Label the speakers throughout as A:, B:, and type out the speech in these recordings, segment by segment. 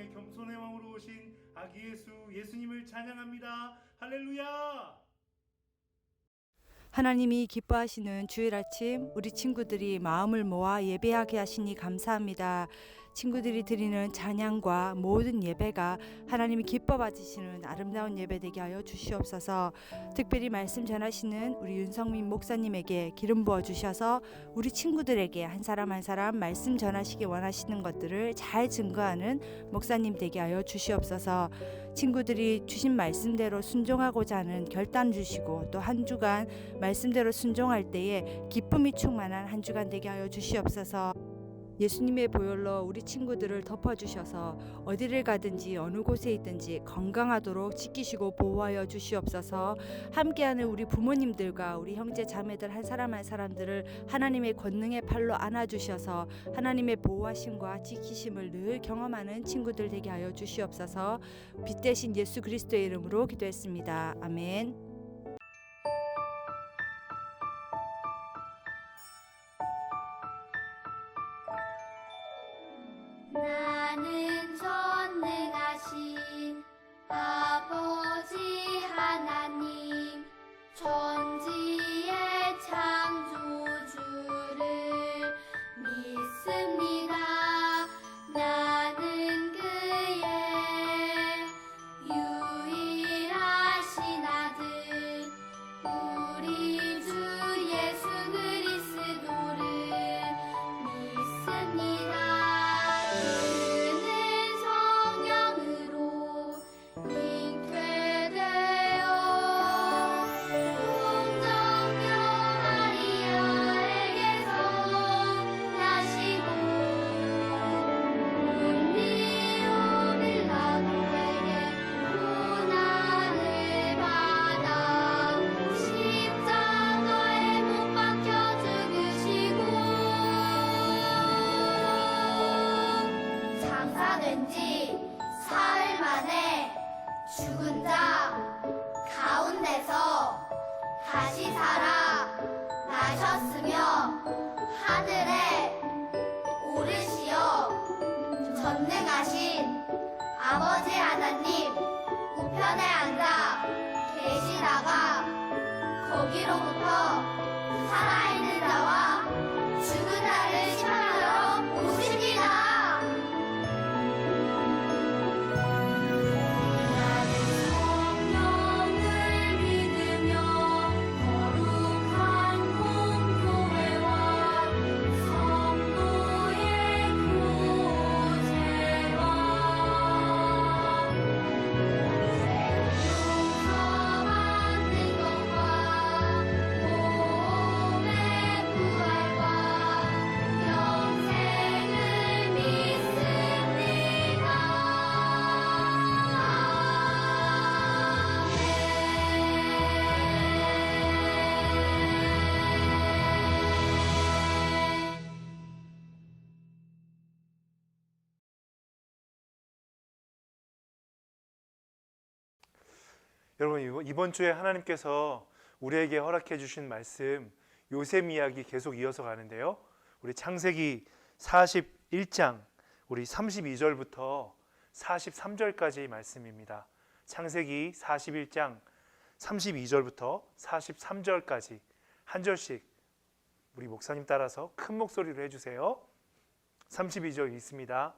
A: 땅에 겸손의 왕으로 오신 아기 예수님을 찬양합니다. 할렐루야!
B: 하나님이 기뻐하시는 주일 아침 우리 친구들이 마음을 모아 예배하게 하시니 감사합니다. 친구들이 드리는 찬양과 모든 예배가 하나님이 기뻐 받으시는 아름다운 예배 되게 하여 주시옵소서. 특별히 말씀 전하시는 우리 윤성민 목사님에게 기름 부어 주셔서 우리 친구들에게 한 사람 한 사람 말씀 전하시기 원하시는 것들을 잘 증거하는 목사님 되게 하여 주시옵소서. 친구들이 주신 말씀대로 순종하고자 하는 결단 주시고 또 한 주간 말씀대로 순종할 때에 기쁨이 충만한 한 주간 되게 하여 주시옵소서. 예수님의 보혈로 우리 친구들을 덮어주셔서 어디를 가든지 어느 곳에 있든지 건강하도록 지키시고 보호하여 주시옵소서. 함께하는 우리 부모님들과 우리 형제 자매들 한 사람 한 사람들을 하나님의 권능의 팔로 안아주셔서 하나님의 보호하심과 지키심을 늘 경험하는 친구들 되게 하여 주시옵소서. 빛 대신 예수 그리스도의 이름으로 기도했습니다. 아멘.
C: 나는 전능하신 아버지 하나님 천지의 창조주를 믿습니다. 나는 그의 유일하신 아들 우리 주 예수 그리스도를 믿습니다. 죽은 자 가운데서 다시 살아 나셨으며 하늘에 오르시어 전능하신 아버지 하나님 우편에 앉아 계시다가 거기로부터 살아있는 자와 죽은 자를 심판하러 오십니다.
A: 여러분, 이번 주에 하나님께서 우리에게 허락해 주신 말씀 요셉 이야기 계속 이어서 가는데요. 우리 창세기 41장 우리 32절부터 43절까지 말씀입니다. 창세기 41장 32절부터 43절까지 한 절씩 우리 목사님 따라서 큰 목소리로 해주세요. 32절 있습니다.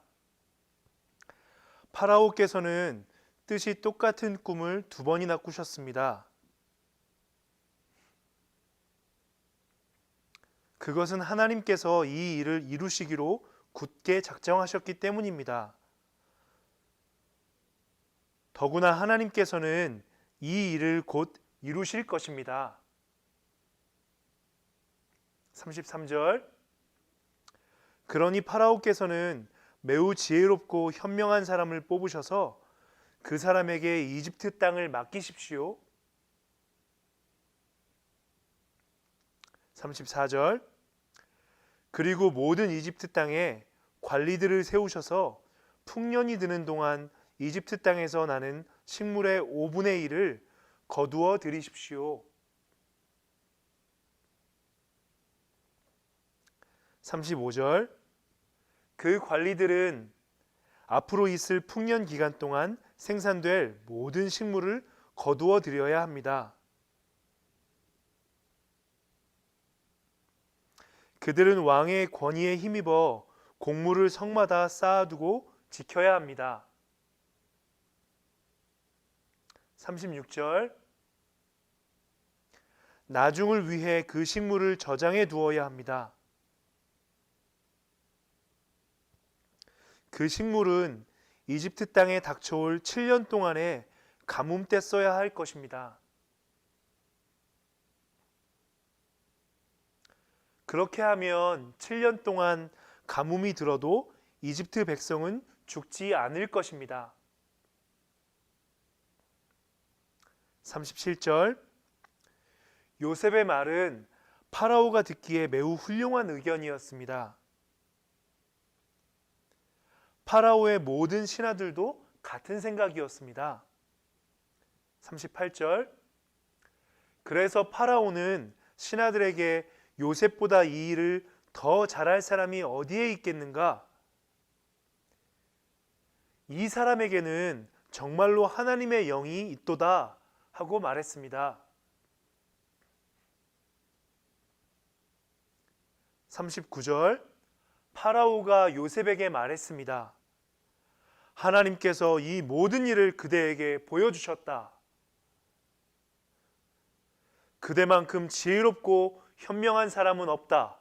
A: 파라오께서는 뜻이 똑같은 꿈을 2번이나 꾸셨습니다. 그것은 하나님께서 이 일을 이루시기로 굳게 작정하셨기 때문입니다. 더구나 하나님께서는 이 일을 곧 이루실 것입니다. 33절 그러니 파라오께서는 매우 지혜롭고 현명한 사람을 뽑으셔서 그 사람에게 이집트 땅을 맡기십시오. 34절 그리고 모든 이집트 땅에 관리들을 세우셔서 풍년이 드는 동안 이집트 땅에서 나는 식물의 5분의 1을 거두어 들이십시오. 35절 그 관리들은 앞으로 있을 풍년 기간 동안 생산될 모든 식물을 거두어 들여야 합니다. 그들은 왕의 권위에 힘입어 곡물을 성마다 쌓아두고 지켜야 합니다. 36절 나중을 위해 그 식물을 저장해 두어야 합니다. 그 식물은 이집트 땅에 닥쳐올 7년 동안에 가뭄 때 써야 할 것입니다. 그렇게 하면 7년 동안 가뭄이 들어도 이집트 백성은 죽지 않을 것입니다. 37절 요셉의 말은 파라오가 듣기에 매우 훌륭한 의견이었습니다. 파라오의 모든 신하들도 같은 생각이었습니다. 38절 그래서 파라오는 신하들에게 요셉보다 이 일을 더 잘할 사람이 어디에 있겠는가? 이 사람에게는 정말로 하나님의 영이 있도다 하고 말했습니다. 39절 파라오가 요셉에게 말했습니다. 하나님께서 이 모든 일을 그대에게 보여주셨다. 그대만큼 지혜롭고 현명한 사람은 없다.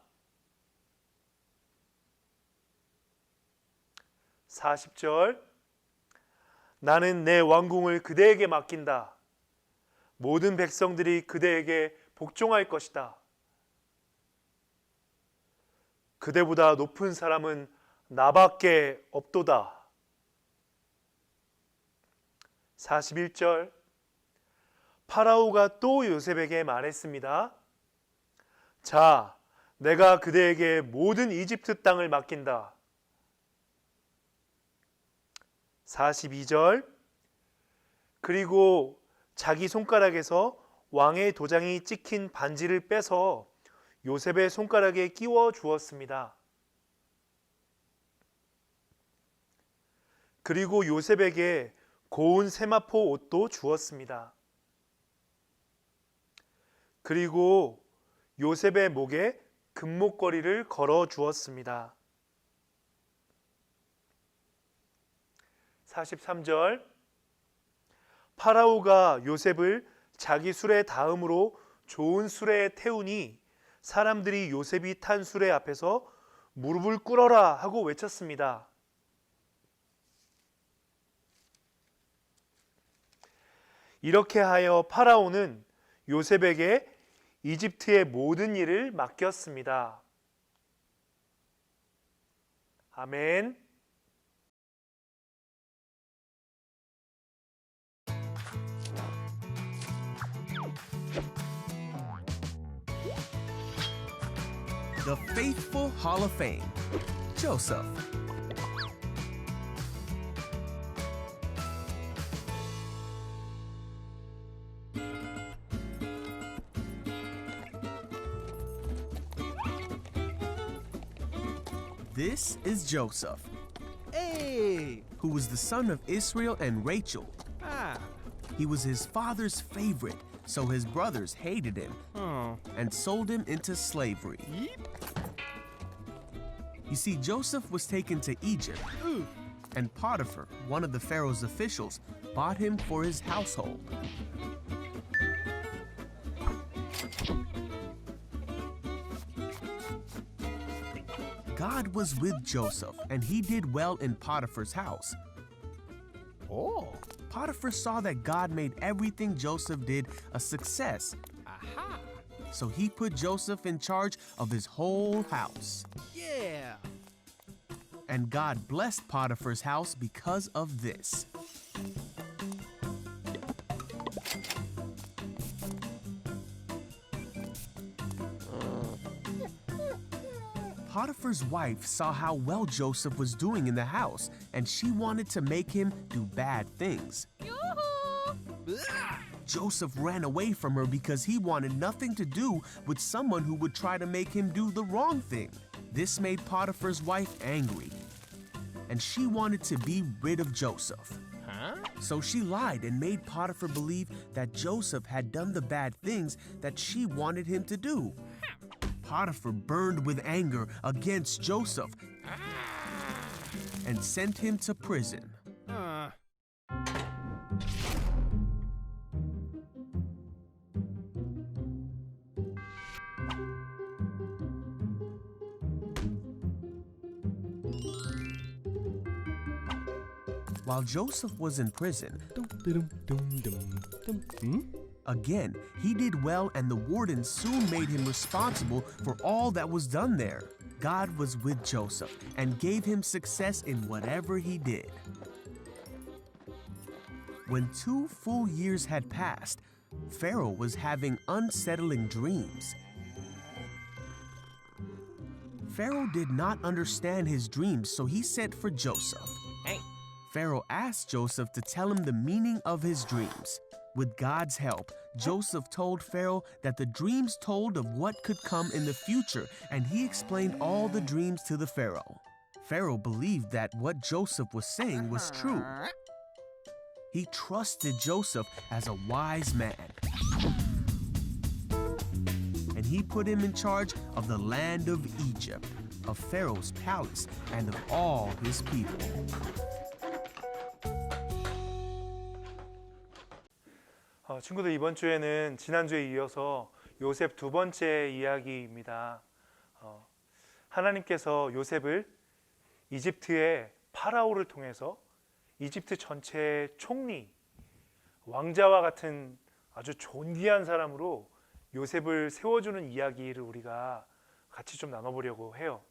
A: 40절 나는 내 왕궁을 그대에게 맡긴다. 모든 백성들이 그대에게 복종할 것이다. 그대보다 높은 사람은 나밖에 없도다. 41절 파라오가 또 요셉에게 말했습니다. 자, 내가 그대에게 모든 이집트 땅을 맡긴다. 42절 그리고 자기 손가락에서 왕의 도장이 찍힌 반지를 빼서 요셉의 손가락에 끼워 주었습니다. 그리고 요셉에게 고운 세마포 옷도 주었습니다. 그리고 요셉의 목에 금목걸이를 걸어 주었습니다. 43절 파라오가 요셉을 자기 수레 다음으로 좋은 수레에 태우니 사람들이 요셉이 탄 수레 앞에서 무릎을 꿇어라 하고 외쳤습니다. 이렇게 하여 파라오는 요셉에게 이집트의 모든 일을 맡겼습니다. 아멘.
D: The Faithful Hall of Fame, Joseph. This is Joseph,
E: Hey!
D: who was the son of Israel and Rachel.
E: Ah!
D: He was his father's favorite, so his brothers hated him
E: Oh.
D: and sold him into slavery.
E: Yeep!
D: You see, Joseph was taken to Egypt,
E: Ooh!
D: and Potiphar, one of the Pharaoh's officials, bought him for his household. God was with Joseph, and he did well in Potiphar's house.
E: Oh!
D: Potiphar saw that God made everything Joseph did a success,
E: Aha!
D: so he put Joseph in charge of his whole house.
E: Yeah!
D: And God blessed Potiphar's house because of this. Potiphar's wife saw how well Joseph was doing in the house, and she wanted to make him do bad things. Joseph ran away from her because he wanted nothing to do with someone who would try to make him do the wrong thing. This made Potiphar's wife angry. and she wanted to be rid of Joseph.
E: Huh?
D: So she lied and made Potiphar believe that Joseph had done the bad things that she wanted him to do. Potiphar burned with anger against Joseph and sent him to prison. While Joseph was in prison, again, he did well, and the warden soon made him responsible for all that was done there. God was with Joseph and gave him success in whatever he did. When 2 full years had passed, Pharaoh was having unsettling dreams. Pharaoh did not understand his dreams, so he sent for Joseph.
E: Hey.
D: Pharaoh asked Joseph to tell him the meaning of his dreams. With God's help, Joseph told Pharaoh that the dreams told of what could come in the future, and he explained all the dreams to the Pharaoh. Pharaoh believed that what Joseph was saying was true. He trusted Joseph as a wise man, and he put him in charge of the land of Egypt, of Pharaoh's palace, and of all his people.
A: 친구들, 이번 주에는 지난주에 이어서 요셉 두 번째 이야기입니다. 하나님께서 요셉을 이집트의 파라오를 통해서 이집트 전체의 총리, 왕자와 같은 아주 존귀한 사람으로 요셉을 세워주는 이야기를 우리가 같이 좀 나눠보려고 해요.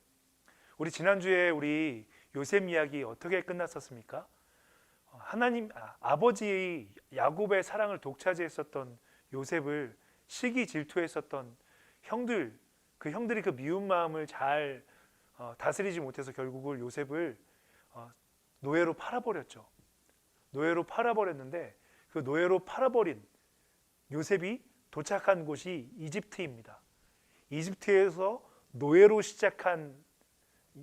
A: 우리 지난주에 우리 요셉 이야기 어떻게 끝났었습니까? 아버지 야곱의 사랑을 독차지했었던 요셉을 시기 질투했었던 형들, 그 형들이 그 미운 마음을 잘 다스리지 못해서 결국은 요셉을 노예로 팔아버렸죠. 노예로 팔아버렸는데 그 노예로 팔아버린 요셉이 도착한 곳이 이집트입니다. 이집트에서 노예로 시작한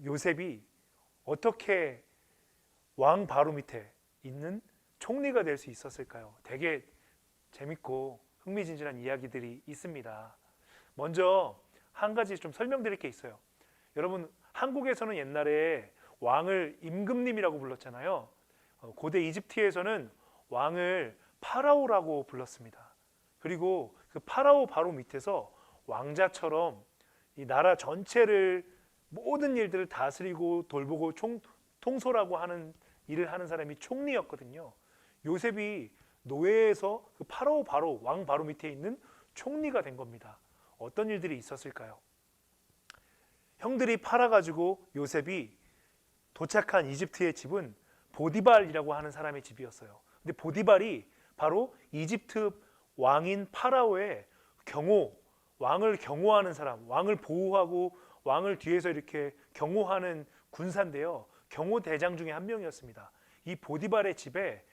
A: 요셉이 어떻게 왕 바로 밑에 있는 총리가 될 수 있었을까요? 되게 재밌고 흥미진진한 이야기들이 있습니다. 먼저 한 가지 좀 설명드릴 게 있어요. 여러분, 한국에서는 옛날에 왕을 임금님이라고 불렀잖아요. 고대 이집트에서는 왕을 파라오라고 불렀습니다. 그리고 그 파라오 바로 밑에서 왕자처럼 이 나라 전체를 모든 일들을 다스리고 돌보고 통솔하고 하는 일을 하는 사람이 총리였거든요. 요셉이 노예에서 그 파라오 바로 왕 바로 밑에 있는 총리가 된 겁니다. 어떤 일들이 있었을까요? 형들이 팔아가지고 요셉이 도착한 이집트의 집은 보디발이라고 하는 사람의 집이었어요. 근데 보디발이 바로 이집트 왕인 파라오의 경호, 왕을 경호하는 사람, 왕을 보호하고 왕을 뒤에서 이렇게 경호하는 군사인데요. 경호 대장 중에 한 명이었습니다. 이 보디발의 집에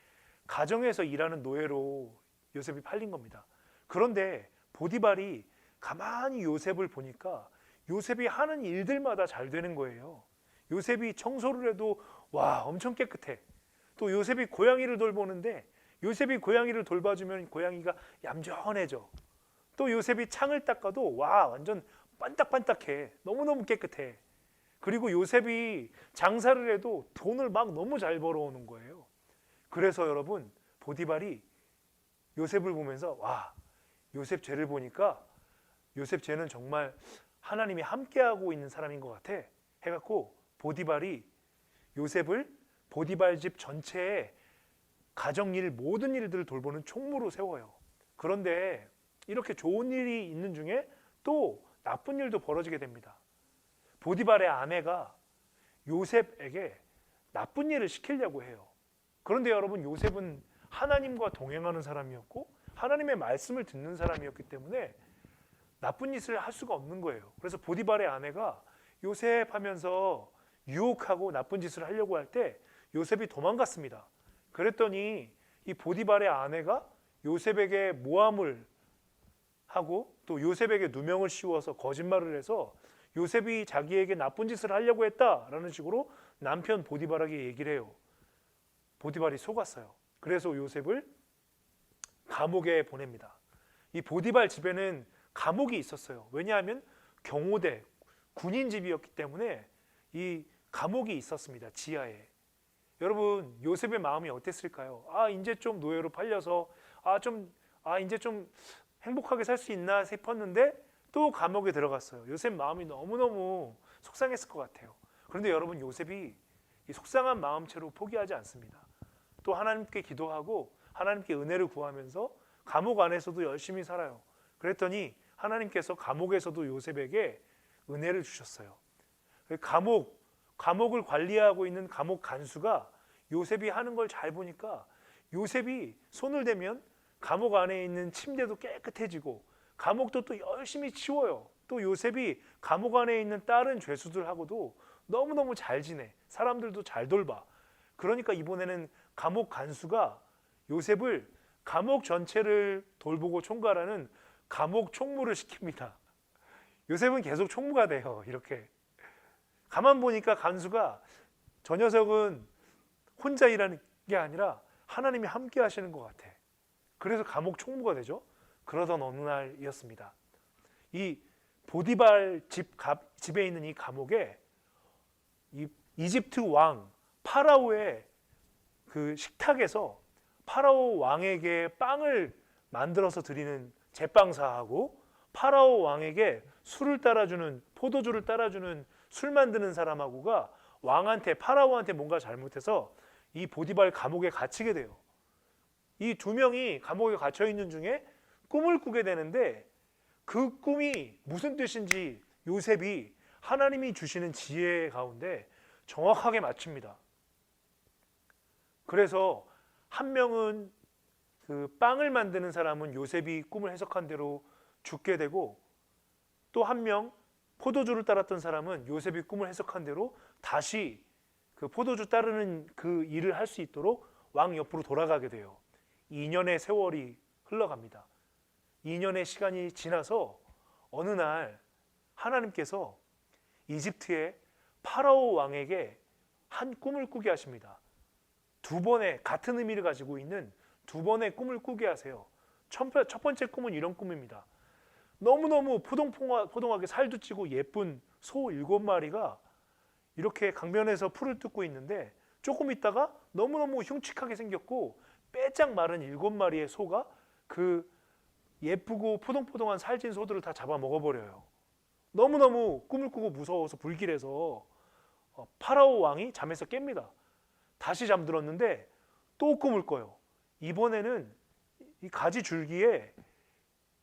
A: 가정에서 일하는 노예로 요셉이 팔린 겁니다. 그런데 보디발이 가만히 요셉을 보니까 요셉이 하는 일들마다 잘 되는 거예요. 요셉이 청소를 해도 와, 엄청 깨끗해. 또 요셉이 고양이를 돌보는데 요셉이 고양이를 돌봐주면 고양이가 얌전해져. 또 요셉이 창을 닦아도 와, 완전 반딱반딱해. 너무너무 깨끗해. 그리고 요셉이 장사를 해도 돈을 막 너무 잘 벌어오는 거예요. 그래서 여러분, 보디발이 요셉을 보면서 와, 요셉 죄를 보니까 요셉 죄는 정말 하나님이 함께하고 있는 사람인 것 같아 해갖고 보디발이 요셉을 보디발 집 전체에 가정일 모든 일들을 돌보는 총무로 세워요. 그런데 이렇게 좋은 일이 있는 중에 또 나쁜 일도 벌어지게 됩니다. 보디발의 아내가 요셉에게 나쁜 일을 시키려고 해요. 그런데 여러분, 요셉은 하나님과 동행하는 사람이었고 하나님의 말씀을 듣는 사람이었기 때문에 나쁜 짓을 할 수가 없는 거예요. 그래서 보디발의 아내가 요셉 하면서 유혹하고 나쁜 짓을 하려고 할 때 요셉이 도망갔습니다. 그랬더니 이 보디발의 아내가 요셉에게 모함을 하고 또 요셉에게 누명을 씌워서 거짓말을 해서 요셉이 자기에게 나쁜 짓을 하려고 했다라는 식으로 남편 보디발에게 얘기를 해요. 보디발이 속았어요. 그래서 요셉을 감옥에 보냅니다. 이 보디발 집에는 감옥이 있었어요. 왜냐하면 경호대, 군인 집이었기 때문에 이 감옥이 있었습니다. 지하에. 여러분, 요셉의 마음이 어땠을까요? 이제 좀 노예로 팔려서 이제 좀 행복하게 살 수 있나 싶었는데 또 감옥에 들어갔어요. 요셉 마음이 너무너무 속상했을 것 같아요. 그런데 여러분, 요셉이 이 속상한 마음채로 포기하지 않습니다. 또 하나님께 기도하고 하나님께 은혜를 구하면서 감옥 안에서도 열심히 살아요. 그랬더니 하나님께서 감옥에서도 요셉에게 은혜를 주셨어요. 감옥을 관리하고 있는 감옥 간수가 요셉이 하는 걸 잘 보니까 요셉이 손을 대면 감옥 안에 있는 침대도 깨끗해지고 감옥도 또 열심히 치워요. 또 요셉이 감옥 안에 있는 다른 죄수들하고도 너무너무 잘 지내. 사람들도 잘 돌봐. 그러니까 이번에는 감옥 간수가 요셉을 감옥 전체를 돌보고 총괄하는 감옥 총무를 시킵니다. 요셉은 계속 총무가 돼요. 이렇게. 가만 보니까 간수가 저 녀석은 혼자 일하는 게 아니라 하나님이 함께 하시는 것 같아. 그래서 감옥 총무가 되죠. 그러던 어느 날이었습니다. 이 보디발 집에 있는 이 감옥에 이 이집트 왕 파라오의 그 식탁에서 파라오 왕에게 빵을 만들어서 드리는 제빵사하고 파라오 왕에게 술을 따라주는 포도주를 따라주는 술 만드는 사람하고가 왕한테 파라오한테 뭔가 잘못해서 이 보디발 감옥에 갇히게 돼요. 이 두 명이 감옥에 갇혀 있는 중에 꿈을 꾸게 되는데 그 꿈이 무슨 뜻인지 요셉이 하나님이 주시는 지혜 가운데 정확하게 맞춥니다. 그래서 한 명은 그 빵을 만드는 사람은 요셉이 꿈을 해석한 대로 죽게 되고 또 한 명 포도주를 따랐던 사람은 요셉이 꿈을 해석한 대로 다시 그 포도주 따르는 그 일을 할 수 있도록 왕 옆으로 돌아가게 돼요. 2년의 세월이 흘러갑니다. 2년의 시간이 지나서 어느 날 하나님께서 이집트의 파라오 왕에게 한 꿈을 꾸게 하십니다. 두 번의 같은 의미를 가지고 있는 두 번의 꿈을 꾸게 하세요. 첫 번째 꿈은 이런 꿈입니다. 너무너무 포동포동하게 살도 찌고 예쁜 소 7마리가 이렇게 강변에서 풀을 뜯고 있는데 조금 있다가 너무너무 흉측하게 생겼고 빼짝 마른 7마리의 소가 그 예쁘고 포동포동한 살찐 소들을 다 잡아 먹어버려요. 너무너무 꿈을 꾸고 무서워서 불길해서 파라오 왕이 잠에서 깹니다. 다시 잠들었는데 또 꿈을 꿔요. 이번에는 이 가지 줄기에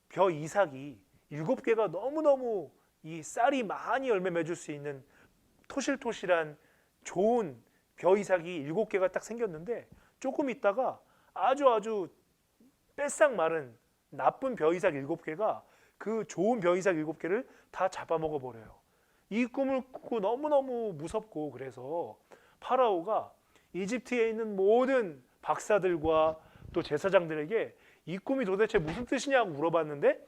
A: 벼 이삭이 7개가 너무너무 이 쌀이 많이 열매 맺을 수 있는 토실토실한 좋은 벼 이삭이 7개가 딱 생겼는데 조금 있다가 아주 빼싹 마른 나쁜 벼 이삭 7개가 그 좋은 벼 이삭 7개를 다 잡아먹어 버려요. 이 꿈을 꾸고 너무너무 무섭고 그래서 파라오가 이집트에 있는 모든 박사들과 또 제사장들에게 이 꿈이 도대체 무슨 뜻이냐고 물어봤는데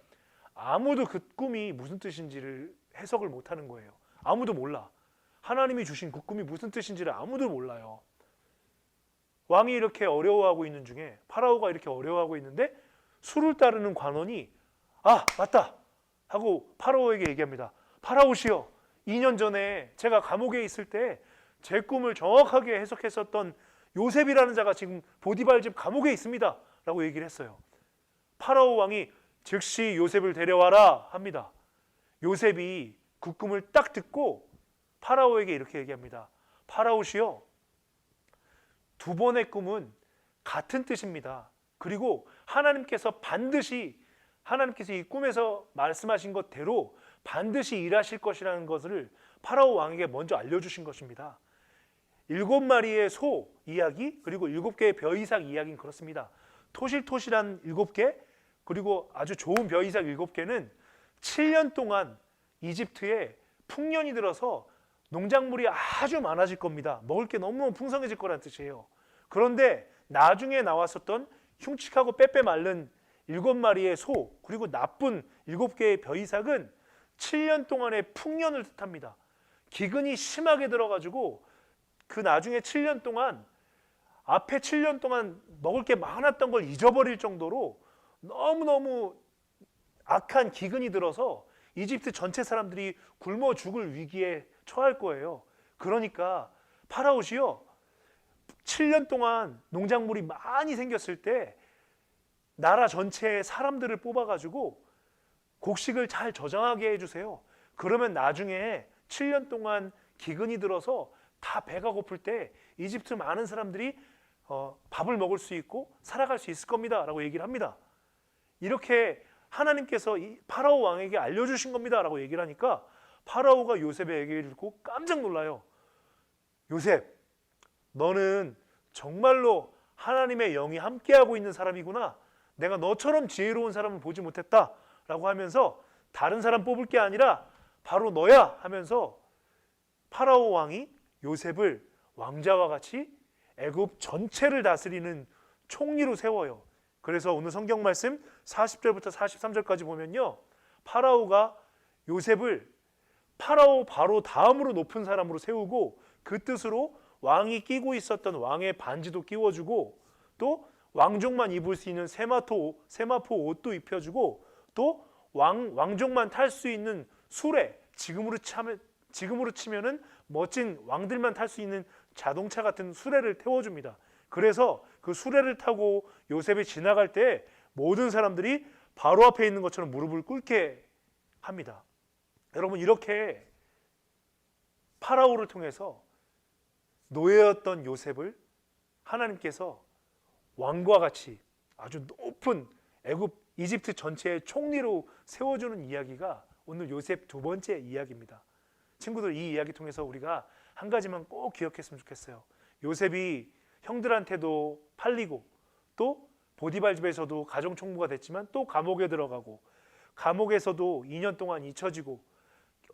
A: 아무도 그 꿈이 무슨 뜻인지를 해석을 못하는 거예요. 아무도 몰라. 하나님이 주신 그 꿈이 무슨 뜻인지를 아무도 몰라요. 왕이 이렇게 어려워하고 있는 중에 파라오가 이렇게 어려워하고 있는데 술을 따르는 관원이 맞다 하고 파라오에게 얘기합니다. 파라오시여, 2년 전에 제가 감옥에 있을 때 제 꿈을 정확하게 해석했었던 요셉이라는 자가 지금 보디발 집 감옥에 있습니다 라고 얘기를 했어요. 파라오 왕이 즉시 요셉을 데려와라 합니다. 요셉이 그 꿈을 딱 듣고 파라오에게 이렇게 얘기합니다. 파라오시여, 두 번의 꿈은 같은 뜻입니다. 그리고 하나님께서 이 꿈에서 말씀하신 것대로 반드시 일하실 것이라는 것을 파라오 왕에게 먼저 알려주신 것입니다. 7마리의 소 이야기 그리고 7개의 벼 이삭 이야기는 그렇습니다. 토실토실한 7개 그리고 아주 좋은 벼 이삭 7개는 7년 동안 이집트에 풍년이 들어서 농작물이 아주 많아질 겁니다. 먹을 게 너무 풍성해질 거라는 뜻이에요. 그런데 나중에 나왔었던 흉측하고 빼빼 마른 7마리의 소 그리고 나쁜 7개의 벼 이삭은 7년 동안의 풍년을 뜻합니다. 기근이 심하게 들어가지고 그 나중에 7년 동안 앞에 7년 동안 먹을 게 많았던 걸 잊어버릴 정도로 너무너무 악한 기근이 들어서 이집트 전체 사람들이 굶어 죽을 위기에 처할 거예요. 그러니까 파라오시요, 7년 동안 농작물이 많이 생겼을 때 나라 전체의 사람들을 뽑아가지고 곡식을 잘 저장하게 해주세요. 그러면 나중에 7년 동안 기근이 들어서 다 배가 고플 때 이집트 많은 사람들이 밥을 먹을 수 있고 살아갈 수 있을 겁니다 라고 얘기를 합니다. 이렇게 하나님께서 이 파라오 왕에게 알려주신 겁니다 라고 얘기를 하니까 파라오가 요셉의 얘기를 듣고 깜짝 놀라요. 요셉, 너는 정말로 하나님의 영이 함께하고 있는 사람이구나. 내가 너처럼 지혜로운 사람을 보지 못했다 라고 하면서 다른 사람 뽑을 게 아니라 바로 너야 하면서 파라오 왕이 요셉을 왕자와 같이 애굽 전체를 다스리는 총리로 세워요. 그래서 오늘 성경 말씀 40절부터 43절까지 보면요, 파라오가 요셉을 파라오 바로 다음으로 높은 사람으로 세우고 그 뜻으로 왕이 끼고 있었던 왕의 반지도 끼워주고 또 왕족만 입을 수 있는 세마포 옷도 입혀주고 또 왕족만 탈 수 있는 수레, 지금으로 치면은 멋진 왕들만 탈 수 있는 자동차 같은 수레를 태워줍니다. 그래서 그 수레를 타고 요셉이 지나갈 때 모든 사람들이 바로 앞에 있는 것처럼 무릎을 꿇게 합니다. 여러분, 이렇게 파라오를 통해서 노예였던 요셉을 하나님께서 왕과 같이 아주 높은 애굽 이집트 전체의 총리로 세워주는 이야기가 오늘 요셉 두 번째 이야기입니다. 친구들, 이 이야기 통해서 우리가 한 가지만 꼭 기억했으면 좋겠어요. 요셉이 형들한테도 팔리고 또 보디발 집에서도 가정총무가 됐지만 또 감옥에 들어가고 감옥에서도 2년 동안 잊혀지고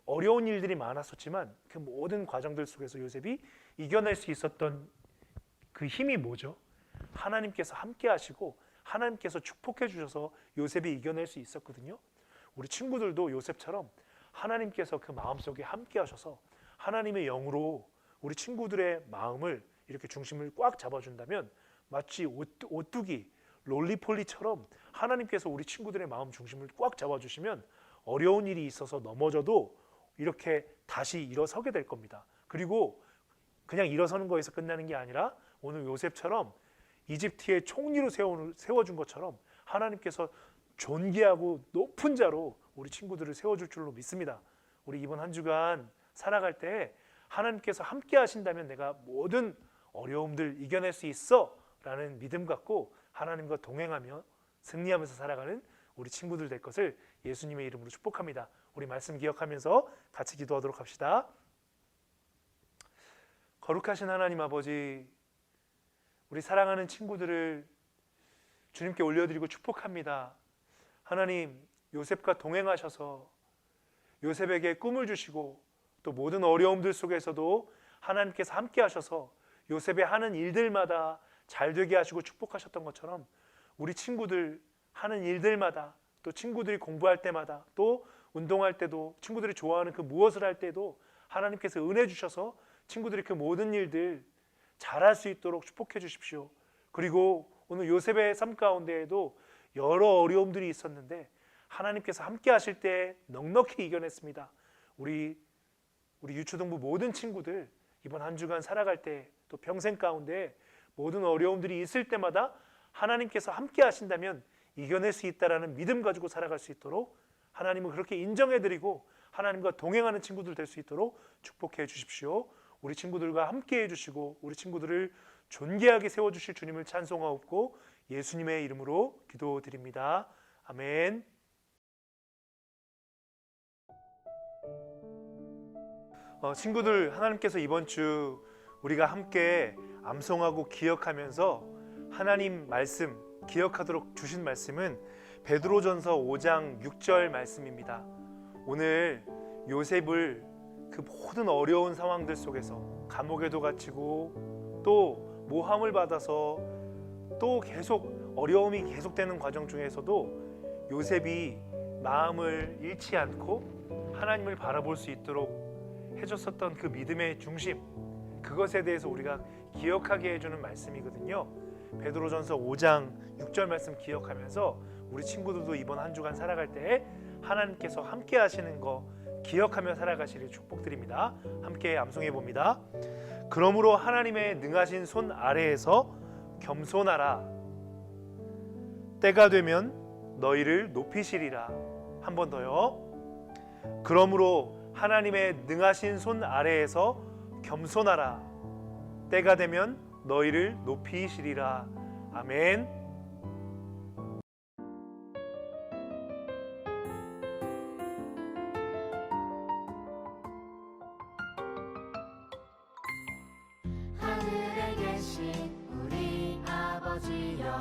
A: 어려운 일들이 많았었지만 그 모든 과정들 속에서 요셉이 이겨낼 수 있었던 그 힘이 뭐죠? 하나님께서 함께 하시고 하나님께서 축복해 주셔서 요셉이 이겨낼 수 있었거든요. 우리 친구들도 요셉처럼 하나님께서 그 마음속에 함께 하셔서 하나님의 영으로 우리 친구들의 마음을 이렇게 중심을 꽉 잡아준다면 마치 오뚜기, 롤리폴리처럼 하나님께서 우리 친구들의 마음 중심을 꽉 잡아주시면 어려운 일이 있어서 넘어져도 이렇게 다시 일어서게 될 겁니다. 그리고 그냥 일어서는 거에서 끝나는 게 아니라 오늘 요셉처럼 이집트의 총리로 세워준 것처럼 하나님께서 존귀하고 높은 자로 우리 친구들을 세워줄 줄로 믿습니다. 우리 이번 한 주간 살아갈 때 하나님께서 함께 하신다면 내가 모든 어려움들 이겨낼 수 있어 라는 믿음 갖고 하나님과 동행하며 승리하면서 살아가는 우리 친구들 될 것을 예수님의 이름으로 축복합니다. 우리 말씀 기억하면서 같이 기도하도록 합시다. 거룩하신 하나님 아버지, 우리 사랑하는 친구들을 주님께 올려드리고 축복합니다. 하나님, 요셉과 동행하셔서 요셉에게 꿈을 주시고 또 모든 어려움들 속에서도 하나님께서 함께 하셔서 요셉의 하는 일들마다 잘 되게 하시고 축복하셨던 것처럼 우리 친구들 하는 일들마다 또 친구들이 공부할 때마다 또 운동할 때도 친구들이 좋아하는 그 무엇을 할 때도 하나님께서 은혜 주셔서 친구들이 그 모든 일들 잘할 수 있도록 축복해 주십시오. 그리고 오늘 요셉의 삶 가운데에도 여러 어려움들이 있었는데 하나님께서 함께 하실 때 넉넉히 이겨냈습니다. 우리 유초동부 모든 친구들 이번 한 주간 살아갈 때 또 평생 가운데 모든 어려움들이 있을 때마다 하나님께서 함께 하신다면 이겨낼 수 있다라는 믿음 가지고 살아갈 수 있도록 하나님은 그렇게 인정해드리고 하나님과 동행하는 친구들 될 수 있도록 축복해 주십시오. 우리 친구들과 함께 해주시고 우리 친구들을 존귀하게 세워주실 주님을 찬송하옵고 예수님의 이름으로 기도드립니다. 아멘. 친구들, 하나님께서 이번 주 우리가 함께 암송하고 기억하면서 하나님 말씀 기억하도록 주신 말씀은 베드로전서 5장 6절 말씀입니다. 오늘 요셉을 그 모든 어려운 상황들 속에서 감옥에도 갇히고 또 모함을 받아서 또 계속 어려움이 계속되는 과정 중에서도 요셉이 마음을 잃지 않고 하나님을 바라볼 수 있도록 해줬었던 그 믿음의 중심, 그것에 대해서 우리가 기억하게 해주는 말씀이거든요. 베드로전서 5장 6절 말씀 기억하면서 우리 친구들도 이번 한 주간 살아갈 때 하나님께서 함께 하시는 거 기억하며 살아가시길 축복드립니다. 함께 암송해 봅니다. 그러므로 하나님의 능하신 손 아래에서 겸손하라. 때가 되면 너희를 높이시리라. 한 번 더요. 그러므로 하나님의 능하신 손 아래에서 겸손하라. 때가 되면 너희를 높이시리라. 아멘.
F: 하늘에 계신 우리 아버지여,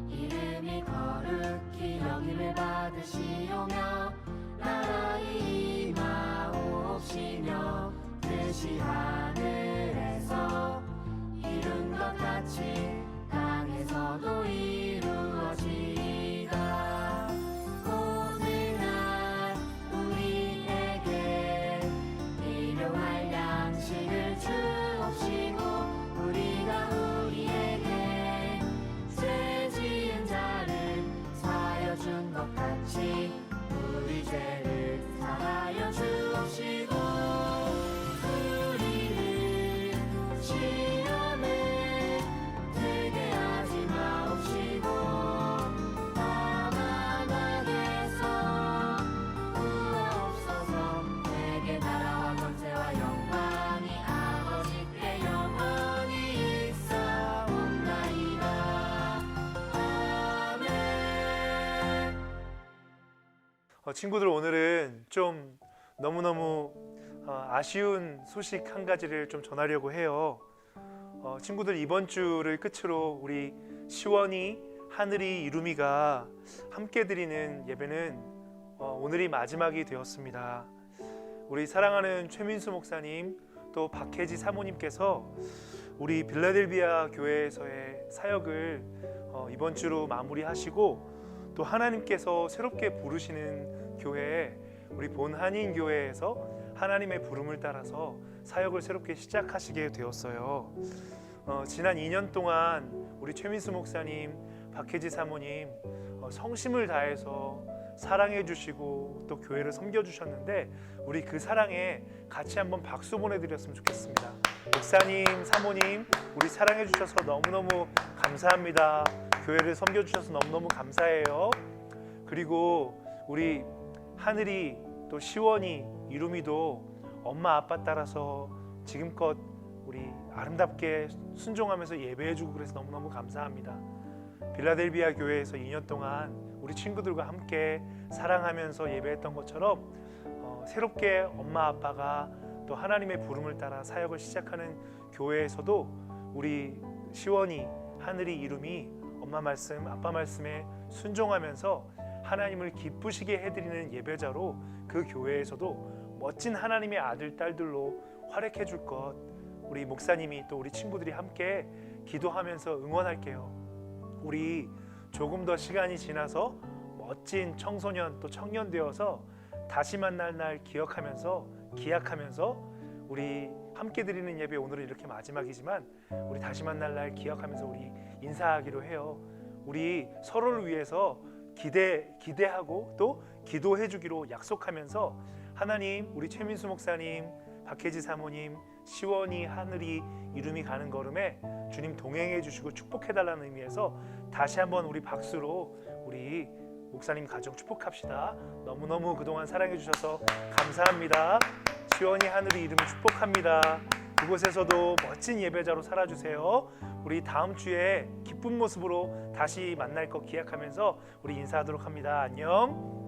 F: 이름이 거룩히 여김을 받으시오며 나라의 임하옵시며 뜻이 하늘에서 이룬 것 같이 땅에서도 이루어지이다. 오늘날 우리에게 일용할 양식을 주옵시고 우리가 우리에게 죄 지은 자를 사하여 준 것 같이 우리 죄를 사하여 주옵시고 우리를 시험에 들게 하지 마옵시고 다만 악에서 구하옵소서. 내게 나라와 권세와 영광이 아버지께 영원히 있사옵나이다. 아멘.
A: 친구들, 오늘은 좀 너무너무 아쉬운 소식 한 가지를 좀 전하려고 해요. 친구들, 이번 주를 끝으로 우리 시원이, 하늘이, 이루미가 함께 드리는 예배는 오늘이 마지막이 되었습니다. 우리 사랑하는 최민수 목사님, 또 박혜지 사모님께서 우리 빌라델비아 교회에서의 사역을 이번 주로 마무리하시고, 또 하나님께서 새롭게 부르시는 교회, 우리 본한인교회에서 하나님의 부름을 따라서 사역을 새롭게 시작하시게 되었어요. 지난 2년 동안 우리 최민수 목사님, 박혜지 사모님 성심을 다해서 사랑해 주시고 또 교회를 섬겨 주셨는데, 우리 그 사랑에 같이 한번 박수 보내드렸으면 좋겠습니다. 목사님, 사모님, 우리 사랑해 주셔서 너무너무 감사합니다. 교회를 섬겨 주셔서 너무너무 감사해요. 그리고 우리 하늘이, 또 시원이, 이루미도 엄마 아빠 따라서 지금껏 우리 아름답게 순종하면서 예배해주고 그래서 너무너무 감사합니다. 빌라델비아 교회에서 2년 동안 우리 친구들과 함께 사랑하면서 예배했던 것처럼 새롭게 엄마 아빠가 또 하나님의 부름을 따라 사역을 시작하는 교회에서도 우리 시원이, 하늘이, 이룸이 엄마 말씀, 아빠 말씀에 순종하면서 하나님을 기쁘시게 해드리는 예배자로 그 교회에서도 멋진 하나님의 아들, 딸들로 활약해 줄 것, 우리 목사님이 또 우리 친구들이 함께 기도하면서 응원할게요. 우리 조금 더 시간이 지나서 멋진 청소년 또 청년 되어서 다시 만날 날 기약하면서 우리 함께 드리는 예배, 오늘은 이렇게 마지막이지만 우리 다시 만날 날 기억하면서 우리 인사하기로 해요. 우리 서로를 위해서 기대하고 또 기도해 주기로 약속하면서 하나님, 우리 최민수 목사님, 박혜지 사모님, 시원이, 하늘이, 이름이 가는 걸음에 주님 동행해 주시고 축복해 달라는 의미에서 다시 한번 우리 박수로 우리 목사님 가정 축복합시다. 너무너무 그동안 사랑해 주셔서 감사합니다. 시원이, 하늘이, 이름이 축복합니다. 그곳에서도 멋진 예배자로 살아주세요. 우리 다음 주에 기쁜 모습으로 다시 만날 것 기약하면서 우리 인사하도록 합니다. 안녕.